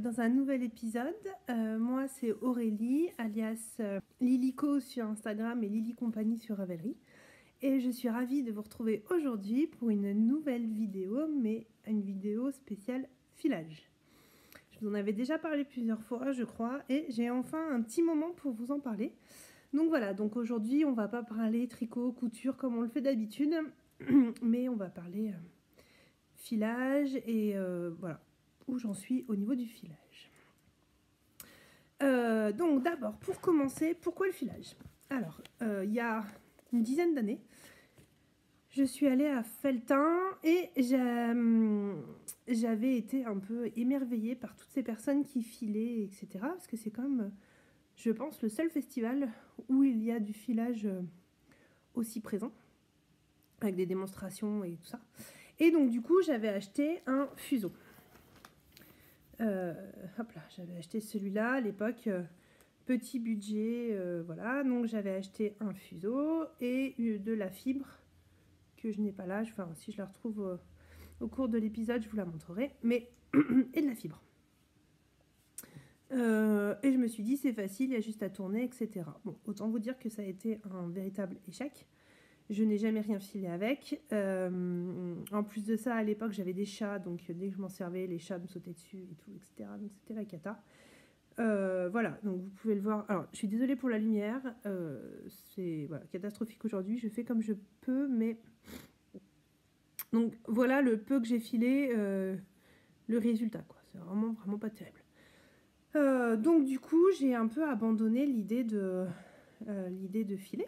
dans un nouvel épisode. Moi c'est Aurélie, alias Lilico sur Instagram et Lily Compagnie sur Ravelry. Et je suis ravie de vous retrouver aujourd'hui pour une nouvelle vidéo, mais une vidéo spéciale filage. Je vous en avais déjà parlé plusieurs fois je crois, et j'ai enfin un petit moment pour vous en parler. Donc voilà, donc aujourd'hui on va pas parler tricot, couture comme on le fait d'habitude, mais on va parler filage et voilà où j'en suis au niveau du filage. Donc d'abord, pour commencer, pourquoi le filage? Alors, il y a une dizaine d'années, je suis allée à Felletin et j'avais été un peu émerveillée par toutes ces personnes qui filaient, etc. Parce que c'est quand même, je pense, le seul festival où il y a du filage aussi présent, avec des démonstrations et tout ça. Et donc du coup, j'avais acheté un fuseau. Hop là, j'avais acheté celui-là à l'époque, petit budget, voilà. Donc j'avais acheté un fuseau et de la fibre que je n'ai pas là. Enfin, si je la retrouve au cours de l'épisode, je vous la montrerai. Mais et de la fibre. Et je me suis dit c'est facile, il y a juste à tourner, etc. Bon, autant vous dire que ça a été un véritable échec. Je n'ai jamais rien filé avec. En plus de ça, à l'époque, j'avais des chats, donc dès que je m'en servais, les chats me sautaient dessus et tout, etc. Donc c'était la cata. Voilà, donc vous pouvez le voir. Alors, je suis désolée pour la lumière. C'est voilà, catastrophique aujourd'hui. Je fais comme je peux, mais... Donc voilà le peu que j'ai filé, le résultat, quoi. C'est vraiment, vraiment pas terrible. Donc du coup, j'ai un peu abandonné l'idée de filer.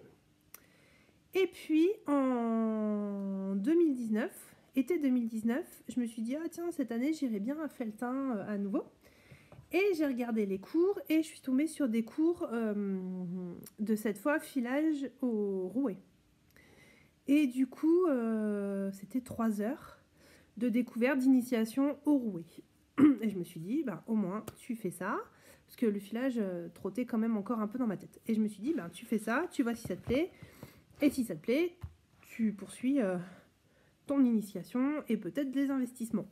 Et puis en 2019, été 2019, je me suis dit ah tiens, cette année j'irai bien à Felletin à nouveau. Et j'ai regardé les cours et je suis tombée sur des cours de cette fois filage au rouet. Et du coup, c'était 3 heures de découverte d'initiation au rouet. Et je me suis dit, bah, au moins tu fais ça, parce que le filage trottait quand même encore un peu dans ma tête. Et je me suis dit, bah, tu fais ça, tu vois si ça te plaît. Et si ça te plaît, tu poursuis ton initiation et peut-être des investissements.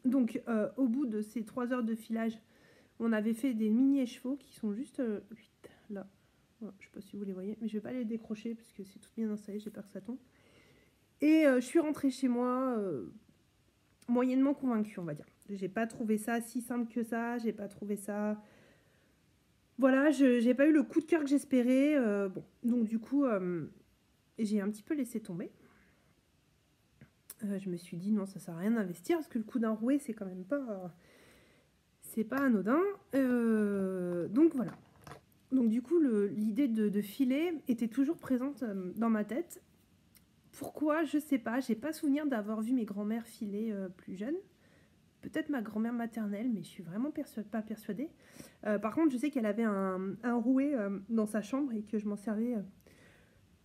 Donc, au bout de ces 3 heures de filage, on avait fait des mini écheveaux qui sont juste là. Voilà, je ne sais pas si vous les voyez, mais je ne vais pas les décrocher parce que c'est tout bien installé, j'ai peur que ça tombe. Et je suis rentrée chez moi moyennement convaincue, on va dire. J'ai pas trouvé ça si simple que ça, j'ai pas trouvé ça... Voilà, j'ai pas eu le coup de cœur que j'espérais. Bon, donc du coup, j'ai un petit peu laissé tomber. Je me suis dit non, ça sert à rien d'investir parce que le coup d'un rouet, c'est quand même pas... c'est pas anodin. Donc voilà. Donc du coup, l'idée de filer était toujours présente dans ma tête. Pourquoi? Je sais pas. J'ai pas souvenir d'avoir vu mes grands-mères filer plus jeunes. Peut-être ma grand-mère maternelle, mais je suis vraiment pas persuadée. Par contre, je sais qu'elle avait un rouet dans sa chambre et que je m'en servais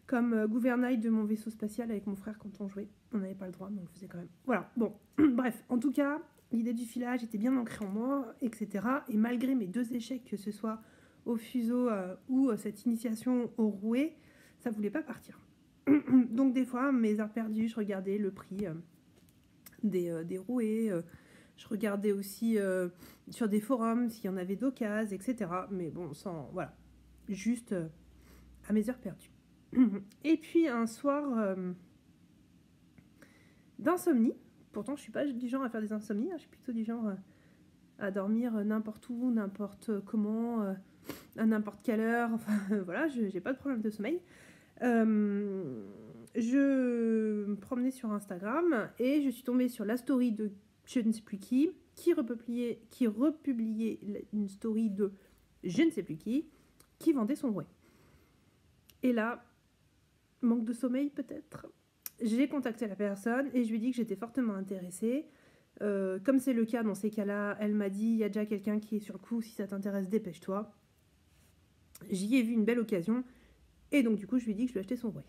comme gouvernail de mon vaisseau spatial avec mon frère quand on jouait. On n'avait pas le droit, mais on le faisait quand même. Voilà, bon, bref, en tout cas, l'idée du filage était bien ancrée en moi, etc. Et malgré mes 2 échecs, que ce soit au fuseau ou cette initiation au rouet, ça voulait pas partir. Donc des fois, mes heures perdues, je regardais le prix des rouets, je regardais aussi sur des forums s'il y en avait d'occasion, etc. Mais bon, sans... Voilà. Juste à mes heures perdues. Et puis un soir d'insomnie. Pourtant, je suis pas du genre à faire des insomnies. Je suis plutôt du genre à dormir n'importe où, n'importe comment, à n'importe quelle heure. Enfin, voilà, j'ai pas de problème de sommeil. Je me promenais sur Instagram et je suis tombée sur la story de je ne sais plus qui republiait une story de je ne sais plus qui vendait son rouet. Et là, manque de sommeil peut-être, j'ai contacté la personne et je lui ai dit que j'étais fortement intéressée. Comme c'est le cas dans ces cas-là, elle m'a dit il y a déjà quelqu'un qui est sur le coup, si ça t'intéresse, dépêche-toi. J'y ai vu une belle occasion et donc du coup je lui ai dit que je lui achetais son rouet.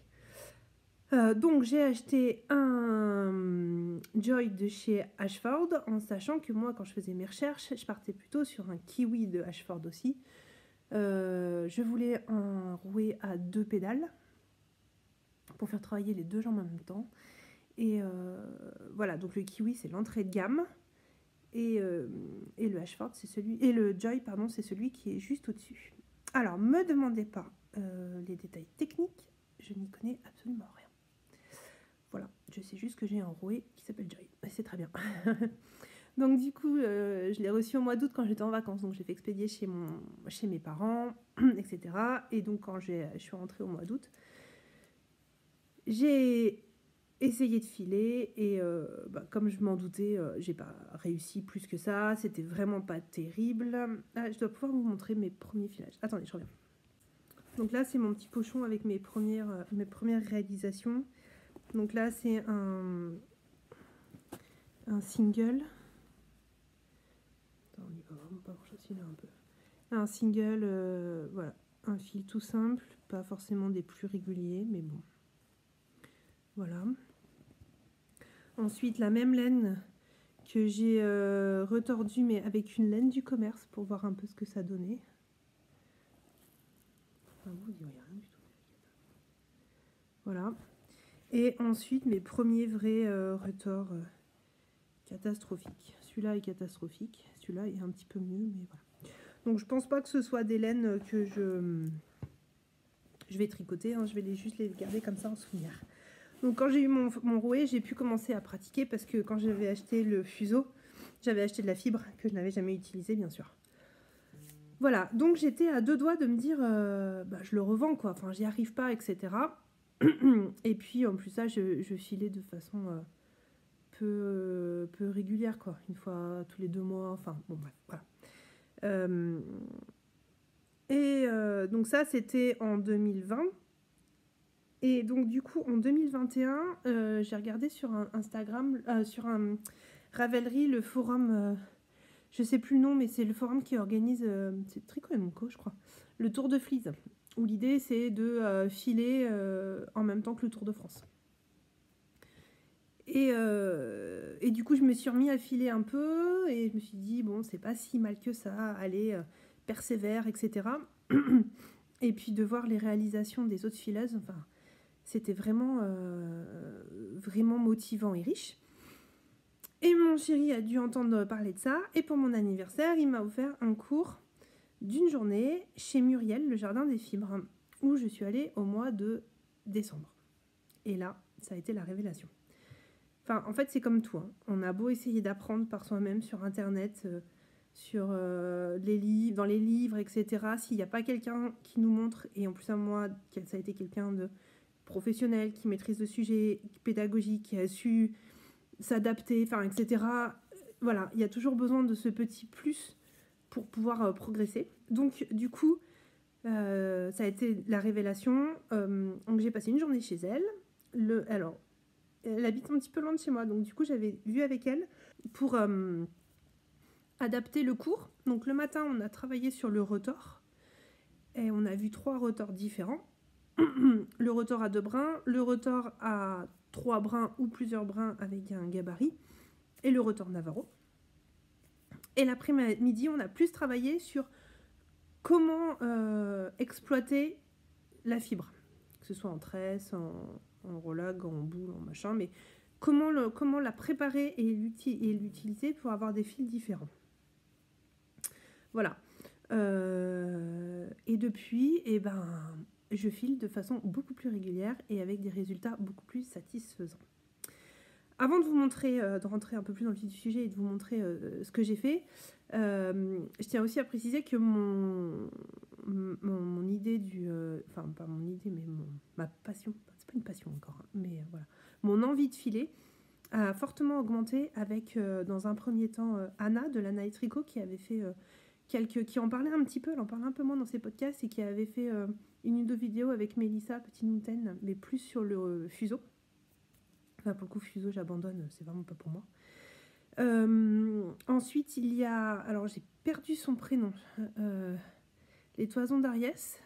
Donc j'ai acheté un Joy de chez Ashford en sachant que moi quand je faisais mes recherches je partais plutôt sur un Kiwi de Ashford aussi. Je voulais un rouet à 2 pédales pour faire travailler les 2 jambes en même temps et voilà, donc le Kiwi c'est l'entrée de gamme et le Ashford, c'est celui, et le Joy, pardon, c'est celui qui est juste au-dessus. Alors, me demandez pas les détails techniques, je n'y connais absolument rien. Voilà, je sais juste que j'ai un rouet qui s'appelle Joy, et c'est très bien. Donc du coup, je l'ai reçu au mois d'août quand j'étais en vacances, donc j'ai fait expédier chez mes parents, etc. Et donc quand je suis rentrée au mois d'août, j'ai essayé de filer et comme je m'en doutais, j'ai pas réussi plus que ça, c'était vraiment pas terrible. Ah, je dois pouvoir vous montrer mes premiers filages. Attendez, je reviens. Donc là, c'est mon petit pochon avec mes premières réalisations. Donc là, c'est un single. Attends, on y va vraiment pas grand-chose, il est un peu. Un single, voilà, un fil tout simple, pas forcément des plus réguliers, mais bon. Voilà. Ensuite, la même laine que j'ai retordue, mais avec une laine du commerce pour voir un peu ce que ça donnait. Enfin, vous n'y voyez rien du tout. Voilà. Et ensuite, mes premiers vrais retords catastrophiques. Celui-là est catastrophique. Celui-là est un petit peu mieux, mais voilà. Donc, je pense pas que ce soit des laines que je vais tricoter. Hein, je vais juste les garder comme ça en souvenir. Donc quand j'ai eu mon rouet, j'ai pu commencer à pratiquer parce que quand j'avais acheté le fuseau, j'avais acheté de la fibre que je n'avais jamais utilisée, bien sûr. Voilà, donc j'étais à deux doigts de me dire, je le revends, quoi. Enfin, j'y arrive pas, etc. Et puis, en plus, ça, je filais de façon peu régulière, quoi. Une fois tous les 2 mois, enfin, bon, bref, voilà. Donc ça, c'était en 2020. Et donc du coup en 2021, j'ai regardé sur un Instagram, sur un Ravelry, le forum, je sais plus le nom, mais c'est le forum qui organise, c'est Tricot et Monco, je crois, le Tour de Fleece, où l'idée c'est de filer en même temps que le Tour de France. Et du coup je me suis remis à filer un peu, et je me suis dit, bon, c'est pas si mal que ça, allez, persévère, etc. Et puis de voir les réalisations des autres fileuses, enfin... C'était vraiment, vraiment motivant et riche. Et mon chéri a dû entendre parler de ça. Et pour mon anniversaire, il m'a offert un cours d'une journée chez Muriel, le Jardin des Fibres, où je suis allée au mois de décembre. Et là, ça a été la révélation. Enfin, en fait, c'est comme tout. Hein. On a beau essayer d'apprendre par soi-même sur Internet, sur les livres, dans les livres, etc. S'il n'y a pas quelqu'un qui nous montre, et en plus à moi, ça a été quelqu'un de professionnel, qui maîtrise le sujet, pédagogique, qui a su s'adapter, enfin, etc. Voilà, il y a toujours besoin de ce petit plus pour pouvoir progresser. Donc, du coup, ça a été la révélation. Donc, j'ai passé une journée chez elle. Alors, elle habite un petit peu loin de chez moi, donc du coup, j'avais vu avec elle pour adapter le cours. Donc, le matin, on a travaillé sur le retors et on a vu 3 retors différents. Le retors à 2 brins, le retors à 3 brins ou plusieurs brins avec un gabarit, et le retors Navarro. Et l'après-midi, on a plus travaillé sur comment exploiter la fibre, que ce soit en tresse, en rolag, en boule, en machin, mais comment la préparer et l'utiliser pour avoir des fils différents. Voilà. Et depuis, je file de façon beaucoup plus régulière et avec des résultats beaucoup plus satisfaisants. Avant de vous montrer, de rentrer un peu plus dans le vif du sujet et de vous montrer ce que j'ai fait, je tiens aussi à préciser que mon idée enfin, pas mon idée, mais ma passion, c'est pas une passion encore, hein, mais voilà, mon envie de filer a fortement augmenté avec, dans un premier temps, Anna de l'Anna et Tricot qui avait fait... qui en parlait un petit peu, elle en parlait un peu moins dans ses podcasts et qui avait fait une ou deux vidéos avec Mélissa Petit Mountain, mais plus sur le fuseau. Enfin, pour le coup, fuseau, j'abandonne, c'est vraiment pas pour moi. Ensuite, il y a... Alors, j'ai perdu son prénom. Les Toisons d'Ariès,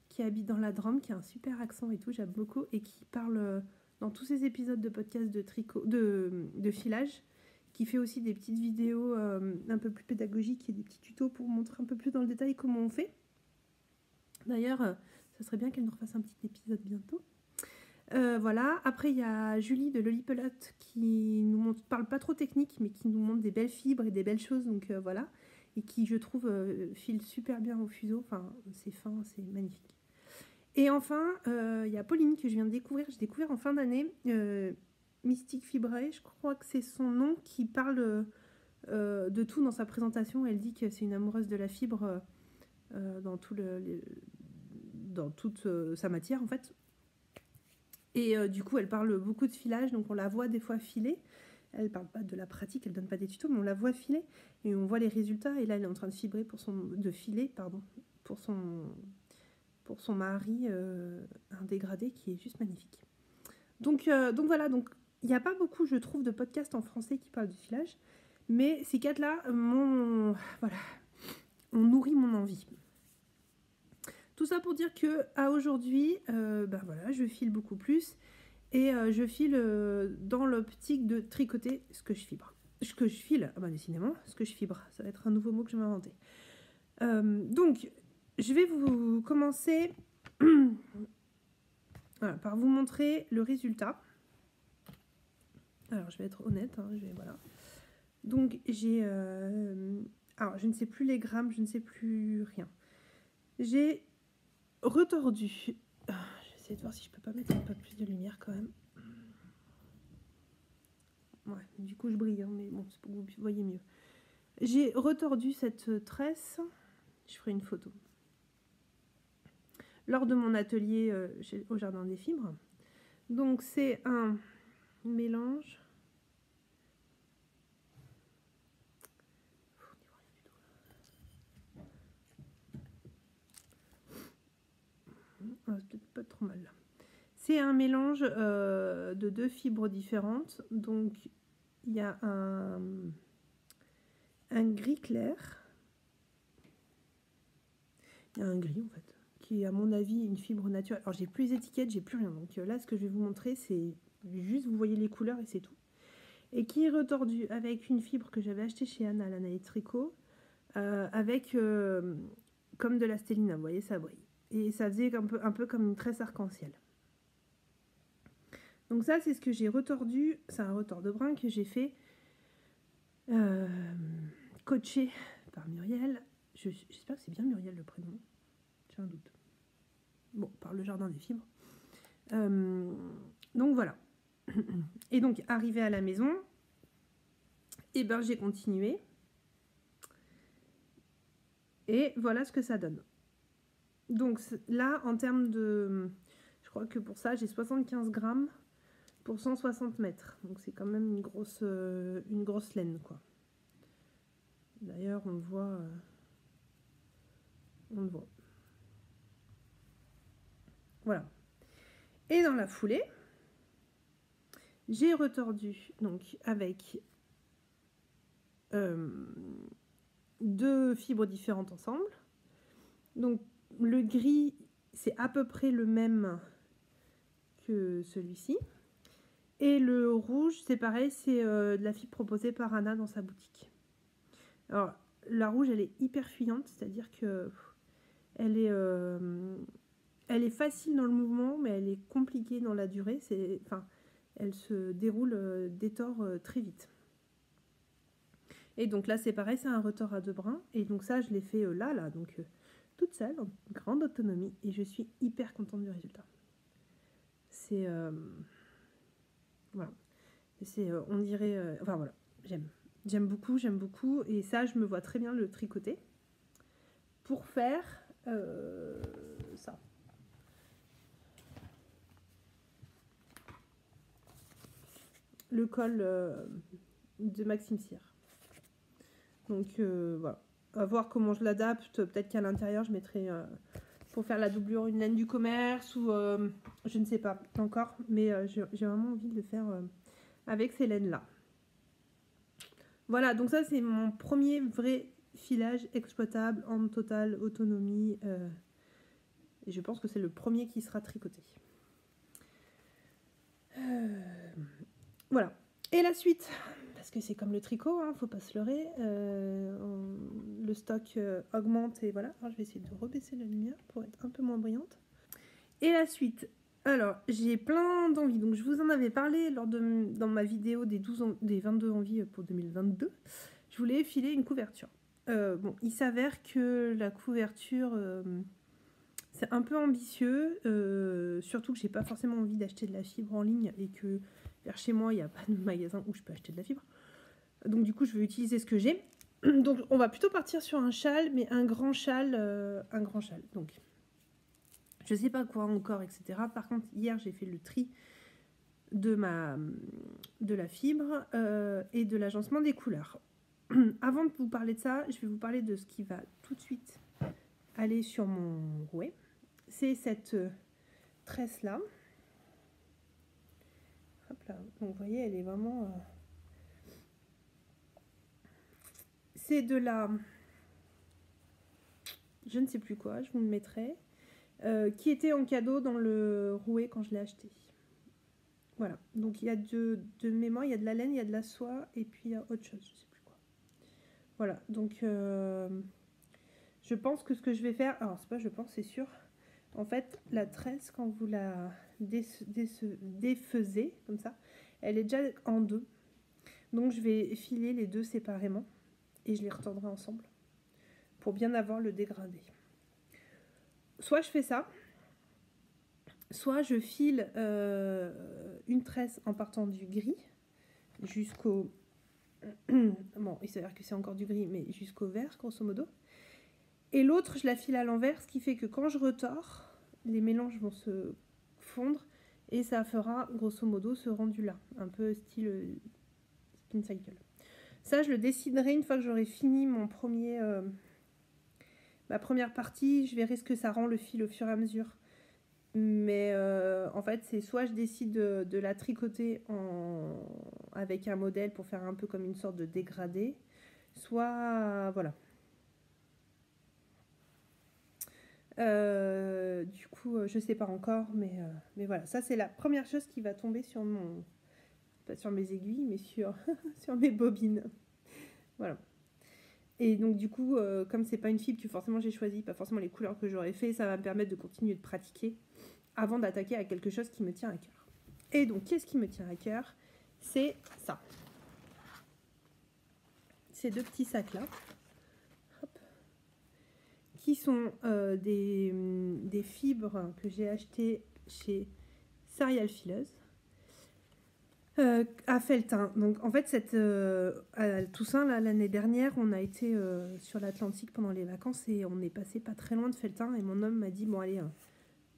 qui habite dans la Drôme, qui a un super accent et tout, j'aime beaucoup, et qui parle dans tous ses épisodes de podcast de tricot, de filage, qui fait aussi des petites vidéos un peu plus pédagogiques et des petits tutos pour montrer un peu plus dans le détail comment on fait. D'ailleurs, ça serait bien qu'elle nous refasse un petit épisode bientôt. Voilà, après il y a Julie de Lolipelote qui nous montre, parle pas trop technique, mais qui nous montre des belles fibres et des belles choses, donc voilà, et qui je trouve file super bien au fuseau, enfin c'est fin, c'est magnifique. Et enfin, il y a Pauline que je viens de découvrir, j'ai découvert en fin d'année, Mystique Fibré, je crois que c'est son nom, qui parle de tout dans sa présentation. Elle dit que c'est une amoureuse de la fibre dans, dans toute sa matière en fait. Et du coup, elle parle beaucoup de filage, donc on la voit des fois filer. Elle parle pas de la pratique, elle donne pas des tutos, mais on la voit filer et on voit les résultats. Et là, elle est en train de filer, pardon, pour son mari, un dégradé qui est juste magnifique. Donc voilà, donc il n'y a pas beaucoup, je trouve, de podcasts en français qui parlent de filage, mais ces quatre-là, voilà, on nourrit mon envie. Tout ça pour dire que à aujourd'hui, voilà, je file beaucoup plus et je file dans l'optique de tricoter ce que je fibre. Ce que je file, décidément, ce que je fibre, ça va être un nouveau mot que je vais inventer. Donc, je vais vous commencer voilà, par vous montrer le résultat. Alors, je vais être honnête, hein, voilà. Donc, j'ai... alors, je ne sais plus les grammes, je ne sais plus rien. J'ai retordu. Je vais essayer de voir si je peux pas mettre un peu plus de lumière quand même. Ouais, du coup je brille, hein, mais bon, c'est pour que vous voyez mieux. J'ai retordu cette tresse, je ferai une photo, lors de mon atelier au Jardin des Fibres. Donc c'est un mélange. C'est peut-être pas trop mal là. C'est un mélange de deux fibres différentes. Donc il y a un gris clair. Il y a un gris en fait, qui est à mon avis une fibre naturelle. Alors j'ai plus les étiquettes, j'ai plus rien. Donc là ce que je vais vous montrer c'est juste vous voyez les couleurs et c'est tout. Et qui est retordu avec une fibre que j'avais achetée chez Anna, l'Anaï Tricot, avec comme de la stéline, vous voyez ça brille. Et ça faisait un peu comme une tresse arc-en-ciel. Donc ça c'est ce que j'ai retordu, c'est un retors de brin que j'ai fait coaché par Muriel. J'espère que c'est bien Muriel le prénom, j'ai un doute. Bon, par le Jardin des Fibres. Donc voilà. Et donc arrivé à la maison, et ben j'ai continué. Et voilà ce que ça donne. Donc là, en termes de... Je crois que pour ça, j'ai 75 grammes pour 160 mètres. Donc c'est quand même une grosse laine, quoi. D'ailleurs, on le voit. On le voit. Voilà. Et dans la foulée, j'ai retordu donc avec deux fibres différentes ensemble. Donc le gris, c'est à peu près le même que celui-ci. Et le rouge, c'est pareil, c'est de la fibre proposée par Anna dans sa boutique. Alors, la rouge, elle est hyper fuyante, c'est-à-dire que elle est facile dans le mouvement, mais elle est compliquée dans la durée. Elle se déroule des torts très vite. Et donc là, c'est pareil, c'est un retors à deux brins. Et donc ça, je l'ai fait là, donc toute seule, en grande autonomie. Et je suis hyper contente du résultat. C'est... voilà. On dirait... enfin voilà, j'aime beaucoup. Et ça, je me vois très bien le tricoter pour faire ça. Le col de Maxime Cyr. Donc voilà. À voir comment je l'adapte. Peut-être qu'à l'intérieur, je mettrai pour faire la doublure une laine du commerce ou je ne sais pas encore. Mais j'ai vraiment envie de le faire avec ces laines-là. Voilà, donc ça c'est mon premier vrai filage exploitable en totale autonomie. Et je pense que c'est le premier qui sera tricoté. Voilà. Et la suite, parce que c'est comme le tricot, hein, faut pas se leurrer. Le stock augmente et voilà. Alors je vais essayer de rebaisser la lumière pour être un peu moins brillante. Et la suite, Alors, j'ai plein d'envies. Donc, je vous en avais parlé dans ma vidéo des 22 envies pour 2022. Je voulais filer une couverture. Bon, il s'avère que la couverture, c'est un peu ambitieux. Surtout que j'ai pas forcément envie d'acheter de la fibre en ligne et que vers chez moi, il n'y a pas de magasin où je peux acheter de la fibre. Donc, du coup, je vais utiliser ce que j'ai. Donc, on va plutôt partir sur un châle, mais un grand châle. Donc, je sais pas quoi encore, etc. Par contre, hier, j'ai fait le tri de la fibre et de l'agencement des couleurs. Avant de vous parler de ça, je vais vous parler de ce qui va tout de suite aller sur mon rouet. C'est cette tresse là. Hop là. Donc vous voyez, elle est vraiment... C'est de la... Je ne sais plus quoi, je vous le mettrai. Qui était en cadeau dans le rouet quand je l'ai acheté. Voilà, donc il y a de mémoire, il y a de la laine, il y a de la soie, et puis il y a autre chose, je sais plus quoi. Voilà, donc je pense que ce que je vais faire, alors c'est pas je pense, c'est sûr, en fait, la tresse, quand vous la défaisez, comme ça, elle est déjà en deux. Donc je vais filer les deux séparément, et je les retordrai ensemble, pour bien avoir le dégradé. Soit je fais ça, soit je file une tresse en partant du gris jusqu'au... Bon, il s'avère que c'est encore du gris, mais jusqu'au vert, grosso modo. Et l'autre, je la file à l'envers, ce qui fait que quand je retors, les mélanges vont se fondre et ça fera, grosso modo, ce rendu-là, un peu style spin cycle. Ça, je le déciderai une fois que j'aurai fini ma première partie. Je verrai ce que ça rend le fil au fur et à mesure. Mais en fait, c'est soit je décide de la tricoter avec un modèle pour faire un peu comme une sorte de dégradé, soit voilà. Du coup, je sais pas encore, mais voilà. Ça, c'est la première chose qui va tomber sur pas sur mes aiguilles, mais sur mes bobines. Voilà. Et donc, du coup, comme c'est pas une fibre que forcément j'ai choisi, pas forcément les couleurs que j'aurais fait, ça va me permettre de continuer de pratiquer avant d'attaquer à quelque chose qui me tient à cœur. Et donc, qu'est-ce qui me tient à cœur? C'est ça. Ces deux petits sacs-là, qui sont des fibres que j'ai achetées chez Serial Fileuse, à Felletin. Donc, en fait, à Toussaint, l'année dernière, on a été sur l'Atlantique pendant les vacances et on est passé pas très loin de Felletin. Et mon homme m'a dit, bon, allez,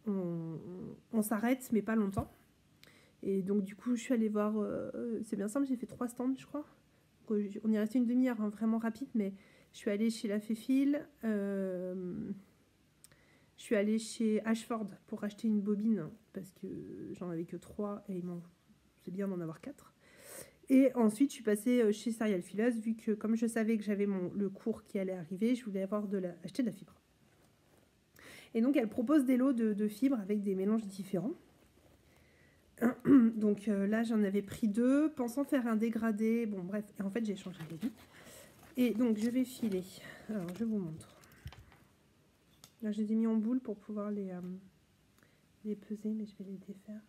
on s'arrête, mais pas longtemps. Et donc, du coup, je suis allée voir... c'est bien simple, j'ai fait 3 stands, je crois. Donc, on est resté une demi-heure, hein, vraiment rapide, mais je suis allée chez La Féfile. Je suis allée chez Ashford pour acheter une bobine, parce que j'en avais que 3 et c'est bien d'en avoir 4. Et ensuite, je suis passée chez Serial Fileuse, vu que comme je savais que j'avais le cours qui allait arriver, je voulais acheter de la fibre. Et donc, elle propose des lots de fibres avec des mélanges différents. Donc là, j'en avais pris 2, pensant faire un dégradé. Bon, bref, et en fait, j'ai changé d'avis. Et donc, je vais filer. Alors, je vous montre. Là, je les ai mis en boule pour pouvoir les peser, mais je vais les défaire.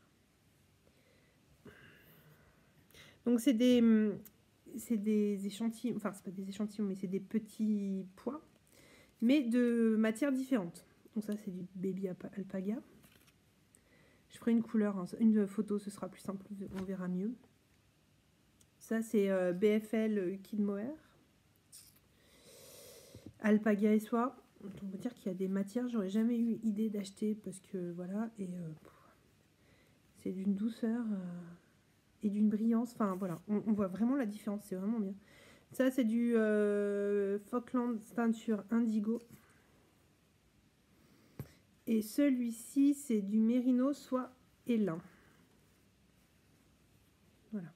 Donc, c'est des échantillons, enfin, c'est pas des échantillons, mais c'est des petits pois, mais de matières différentes. Donc, ça, c'est du baby alpaga. Je ferai une couleur, hein, une photo, ce sera plus simple, on verra mieux. Ça, c'est BFL Kid Mohair. Alpaga et soie. On va dire qu'il y a des matières, j'aurais jamais eu idée d'acheter parce que voilà, et c'est d'une douceur et d'une brillance. Enfin voilà, on voit vraiment la différence, c'est vraiment bien. Ça, c'est du Falkland teinture indigo. Et celui-ci, c'est du mérino soie et lin. Voilà.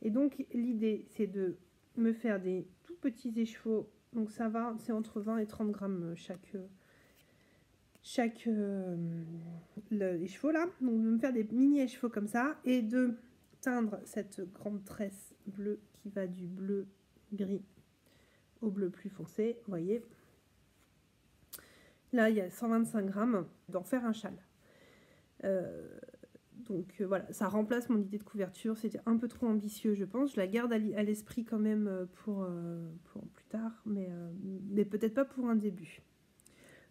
Et donc, l'idée, c'est de me faire des tout petits écheveaux. Donc, ça va, c'est entre 20 et 30 grammes chaque écheveau là. Donc, de me faire des mini écheveaux comme ça et de teindre cette grande tresse bleue qui va du bleu gris au bleu plus foncé. Vous voyez. Là, il y a 125 grammes d'en faire un châle. Donc voilà, ça remplace mon idée de couverture. C'était un peu trop ambitieux, je pense. Je la garde à l'esprit quand même pour plus tard, mais peut-être pas pour un début.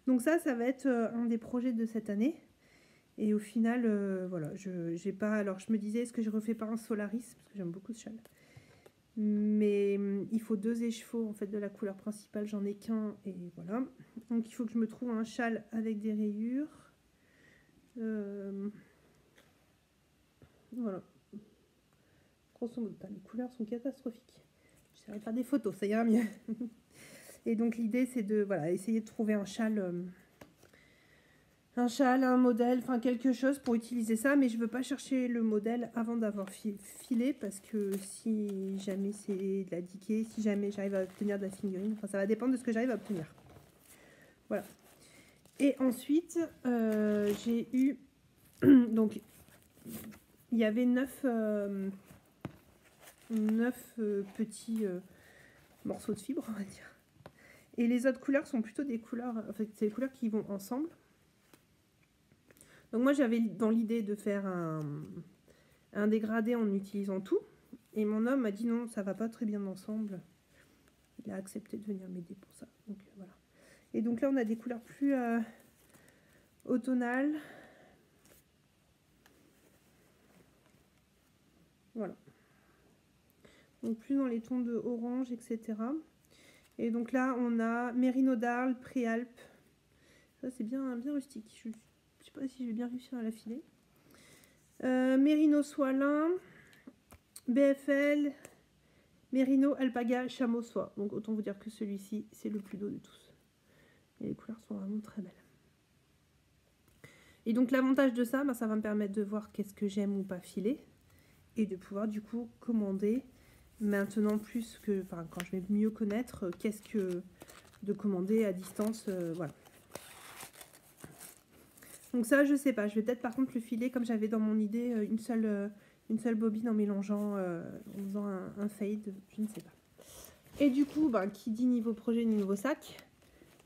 Donc ça va être un des projets de cette année. Et au final, voilà, j'ai pas. Alors je me disais, est-ce que je refais pas un Solaris, parce que j'aime beaucoup ce châle. Mais il faut 2 écheveaux en fait de la couleur principale. J'en ai qu'un et voilà. Donc il faut que je me trouve un châle avec des rayures. Voilà. Grosso modo, les couleurs sont catastrophiques. J'essaierai de faire des photos, ça ira mieux. Et donc l'idée c'est de voilà, essayer de trouver un châle, un modèle, enfin quelque chose pour utiliser ça, mais je veux pas chercher le modèle avant d'avoir filé, parce que si jamais c'est de la diquée, si jamais j'arrive à obtenir de la fingering, enfin ça va dépendre de ce que j'arrive à obtenir. Voilà. Et ensuite j'ai eu donc il y avait 9 petits morceaux de fibre, on va dire. Et les autres couleurs sont plutôt des couleurs, en fait, c'est des couleurs qui vont ensemble. Donc moi, j'avais dans l'idée de faire un dégradé en utilisant tout. Et mon homme m'a dit non, ça va pas très bien ensemble. Il a accepté de venir m'aider pour ça. Donc voilà. Et donc là, on a des couleurs plus automnales. Voilà. Donc plus dans les tons de orange, etc. Et donc là, on a Mérino d'Arles, Préalpes. Ça, c'est bien rustique. Je ne sais pas si je vais bien réussir à l'affiler. Mérino Soilin, BFL, Mérino Alpaga, Chameau Soie. Donc autant vous dire que celui-ci, c'est le plus doux de tous. Et les couleurs sont vraiment très belles. Et donc l'avantage de ça, ça va me permettre de voir qu'est-ce que j'aime ou pas filer. Et de pouvoir du coup commander maintenant plus que, enfin quand je vais mieux connaître, qu'est-ce que de commander à distance, voilà. Donc ça je sais pas, je vais peut-être par contre le filer comme j'avais dans mon idée une seule bobine en mélangeant, en faisant un fade, je ne sais pas. Et du coup, qui dit niveau projet, niveau sac,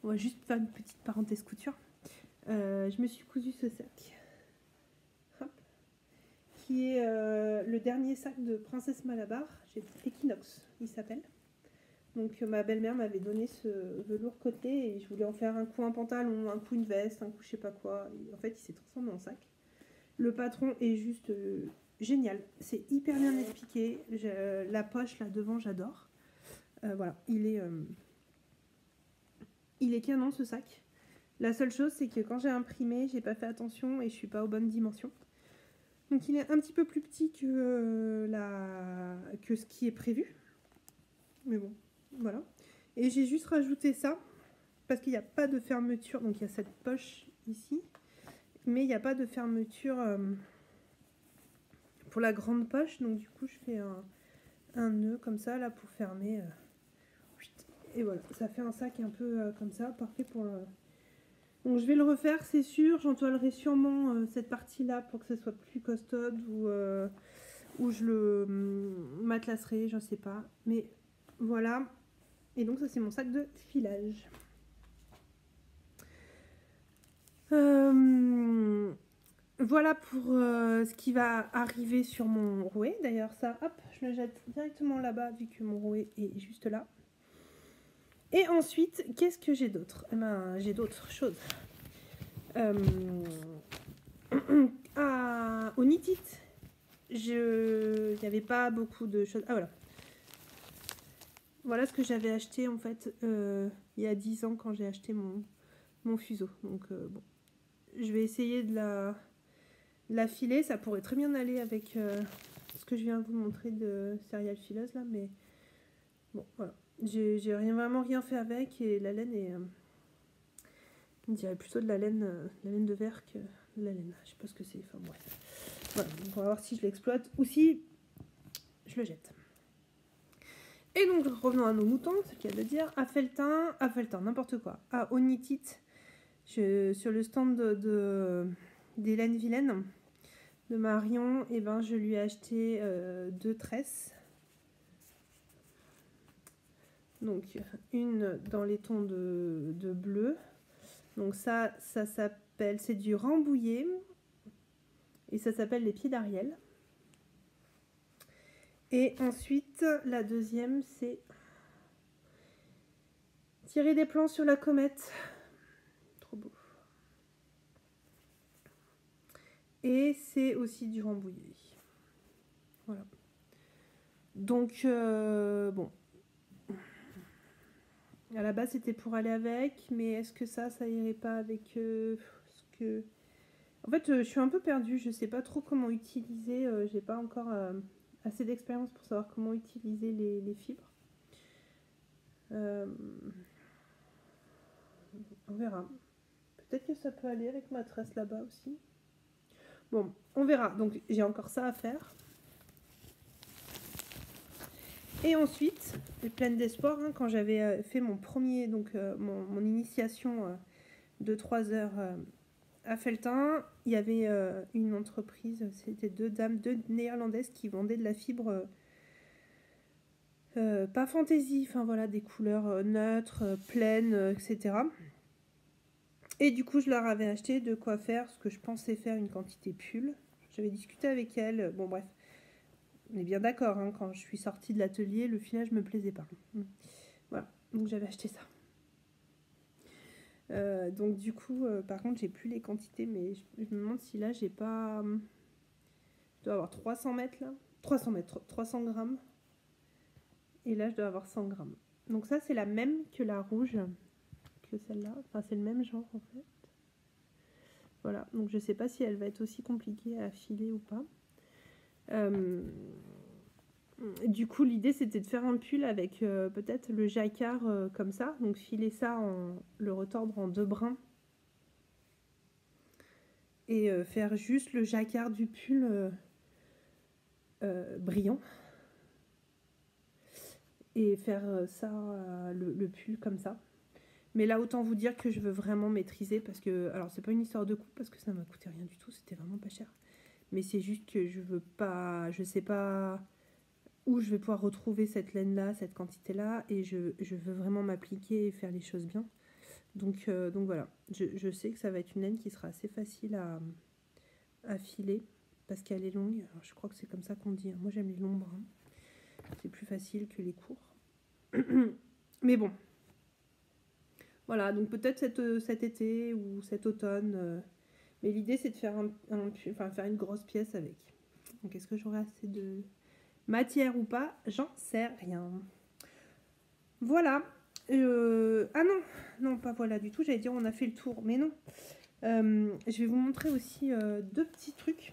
on va juste faire une petite parenthèse couture. Je me suis cousu ce sac. Hop. Qui est le dernier sac de Princesse Malabar, j'ai Equinox, il s'appelle. Donc ma belle-mère m'avait donné ce velours côtelé et je voulais en faire un coup un pantalon, un coup une veste, un coup je sais pas quoi. Et en fait, il s'est transformé en sac. Le patron est juste génial, c'est hyper bien expliqué. La poche là devant, j'adore. Voilà, il est canon ce sac. La seule chose, c'est que quand j'ai imprimé, j'ai pas fait attention et je suis pas aux bonnes dimensions. Donc il est un petit peu plus petit que ce qui est prévu. Mais bon, voilà. Et j'ai juste rajouté ça parce qu'il n'y a pas de fermeture. Donc il y a cette poche ici, mais il n'y a pas de fermeture pour la grande poche. Donc du coup, je fais un nœud comme ça là pour fermer. Et voilà, ça fait un sac un peu comme ça, parfait pour... Donc je vais le refaire, c'est sûr. J'entoilerai sûrement cette partie-là pour que ce soit plus costaud ou je le matelacerai, je ne sais pas. Mais voilà. Et donc ça, c'est mon sac de filage. Voilà pour ce qui va arriver sur mon rouet. D'ailleurs ça, hop, je le jette directement là-bas vu que mon rouet est juste là. Et ensuite, qu'est-ce que j'ai d'autre? J'ai d'autres choses. Au Knit It, il n'y avait pas beaucoup de choses. Ah voilà. Voilà ce que j'avais acheté en fait il y a 10 ans quand j'ai acheté mon fuseau. Donc bon, je vais essayer de la filer. Ça pourrait très bien aller avec ce que je viens de vous montrer de céréales fileuses là, mais bon voilà. J'ai vraiment rien fait avec et la laine est... on dirait plutôt de la laine de verre que de la laine. Je sais pas ce que c'est. Enfin bref. Voilà, donc on va voir si je l'exploite ou si je le jette. Et donc revenons à nos moutons, ce qu'il y a de dire. À Felletin, n'importe quoi. Au Knit It, sur le stand d'Hélène Vilaine, de Marion, et je lui ai acheté 2 tresses. Donc une dans les tons de bleu. Donc ça s'appelle, c'est du Rambouillet. Et ça s'appelle les pieds d'Ariel. Et ensuite, la deuxième, c'est tirer des plans sur la comète. Trop beau. Et c'est aussi du Rambouillet. Voilà. Donc, bon. À la base, c'était pour aller avec, mais est-ce que ça irait pas avec ce que... En fait, je suis un peu perdue. Je sais pas trop comment utiliser. J'ai pas encore assez d'expérience pour savoir comment utiliser les fibres. On verra. Peut-être que ça peut aller avec ma tresse là-bas aussi. Bon, on verra. Donc, j'ai encore ça à faire. Et ensuite, pleine d'espoir, hein, quand j'avais fait mon premier, donc mon initiation de 3 heures à Felletin, il y avait une entreprise, c'était deux néerlandaises qui vendaient de la fibre pas fantaisie, enfin voilà, des couleurs neutres, pleines, etc. Et du coup, je leur avais acheté de quoi faire ce que je pensais faire une quantité pull. J'avais discuté avec elle, bon bref. On est bien d'accord, hein, quand je suis sortie de l'atelier, le filage me plaisait pas. Voilà, donc j'avais acheté ça. Donc du coup, par contre, j'ai plus les quantités, mais je me demande si là, j'ai pas... Je dois avoir 300 mètres là. 300 mètres, 300 grammes. Et là, je dois avoir 100 grammes. Donc ça, c'est la même que la rouge, que celle-là. Enfin, c'est le même genre, en fait. Voilà, donc je sais pas si elle va être aussi compliquée à filer ou pas. Du coup, l'idée, c'était de faire un pull avec peut-être le jacquard comme ça. Donc, filer ça, le retordre en 2 brins. Et faire juste le jacquard du pull brillant. Et faire ça, le pull comme ça. Mais là, autant vous dire que je veux vraiment maîtriser parce que... Alors, c'est pas une histoire de coût parce que ça m'a coûté rien du tout. C'était vraiment pas cher. Mais c'est juste que je veux pas... Je sais pas où je vais pouvoir retrouver cette laine-là, cette quantité-là. Et je veux vraiment m'appliquer et faire les choses bien. Donc voilà. Je sais que ça va être une laine qui sera assez facile à filer parce qu'elle est longue. Alors, je crois que c'est comme ça qu'on dit. Moi, j'aime les longs brins. C'est plus facile que les courts. Mais bon. Voilà, donc peut-être cet été ou cet automne. Mais l'idée, c'est de faire faire une grosse pièce avec. Donc, est-ce que j'aurai assez de matière ou pas? J'en sais rien. Voilà. Ah non, pas voilà du tout. J'allais dire on a fait le tour, mais non. Je vais vous montrer aussi 2 petits trucs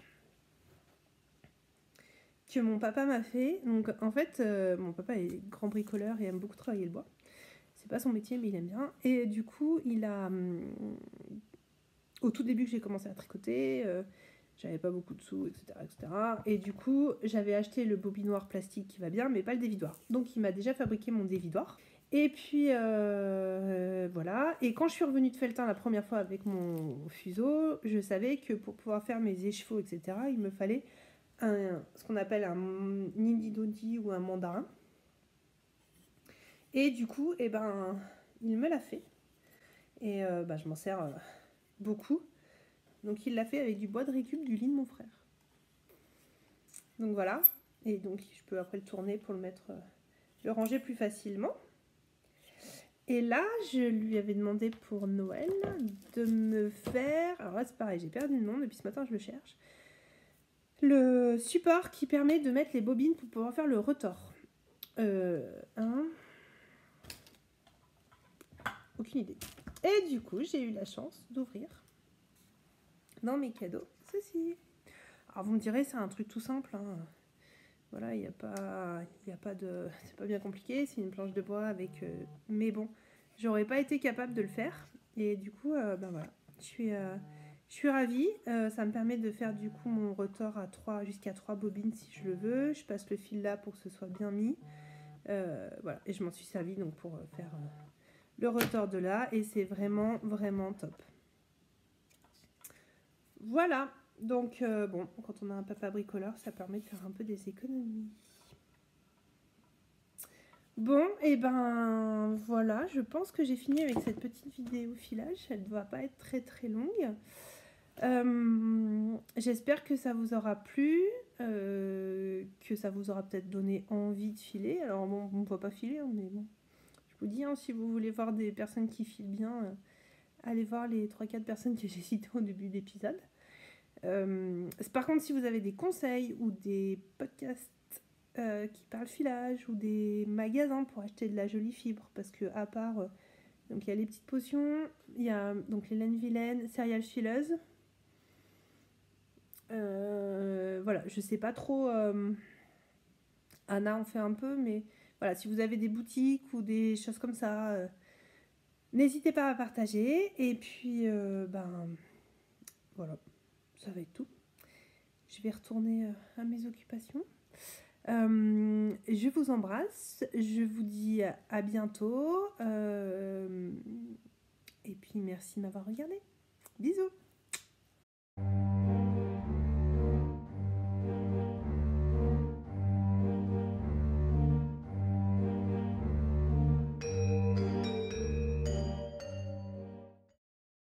que mon papa m'a fait. Donc en fait, mon papa est grand bricoleur et aime beaucoup travailler le bois. C'est pas son métier, mais il aime bien. Et du coup, il a... au tout début que j'ai commencé à tricoter, j'avais pas beaucoup de sous, etc., etc. Et du coup, j'avais acheté le bobinoir plastique qui va bien, mais pas le dévidoir. Donc il m'a déjà fabriqué mon dévidoir. Et puis voilà. Et quand je suis revenue de Felletin la première fois avec mon fuseau, je savais que pour pouvoir faire mes écheveaux, etc., il me fallait ce qu'on appelle un nididodi ou un mandarin. Et du coup, il me l'a fait. Et je m'en sers beaucoup. Donc il l'a fait avec du bois de récup du lit de mon frère. Donc voilà. Et donc je peux après le tourner pour le ranger plus facilement. Et là, je lui avais demandé pour Noël de me faire... Alors là, c'est pareil, j'ai perdu le nom, depuis ce matin, je le cherche. Le support qui permet de mettre les bobines pour pouvoir faire le retors. Aucune idée. Et du coup, j'ai eu la chance d'ouvrir dans mes cadeaux ceci. Alors vous me direz, c'est un truc tout simple. Hein. Voilà, il n'y a pas de... C'est pas bien compliqué, c'est une planche de bois avec... Mais bon, j'aurais pas été capable de le faire. Et du coup, voilà, je suis ravie. Ça me permet de faire du coup mon retors à jusqu'à 3 bobines si je le veux. Je passe le fil là pour que ce soit bien mis. Voilà, et je m'en suis servie donc pour faire le retors de là. Et c'est vraiment, vraiment top. Voilà. Donc, bon, quand on a un papa bricoleur, ça permet de faire un peu des économies. Bon, et voilà, je pense que j'ai fini avec cette petite vidéo filage. Elle ne doit pas être très très longue. J'espère que ça vous aura plu, que ça vous aura peut-être donné envie de filer. Alors bon, on ne voit pas filer, hein, mais bon, je vous dis, hein, si vous voulez voir des personnes qui filent bien, allez voir les 3-4 personnes que j'ai citées au début de l'épisode. Par contre, si vous avez des conseils ou des podcasts qui parlent filage ou des magasins pour acheter de la jolie fibre, parce que à part, donc il y a les petites potions, il y a donc les laines vilaines, céréales fileuses. Voilà, je sais pas trop. Anna en fait un peu, mais voilà, si vous avez des boutiques ou des choses comme ça, n'hésitez pas à partager. Et puis, voilà, ça va être tout. Je vais retourner à mes occupations. Je vous embrasse, je vous dis à bientôt. Et puis merci de m'avoir regardé. Bisous.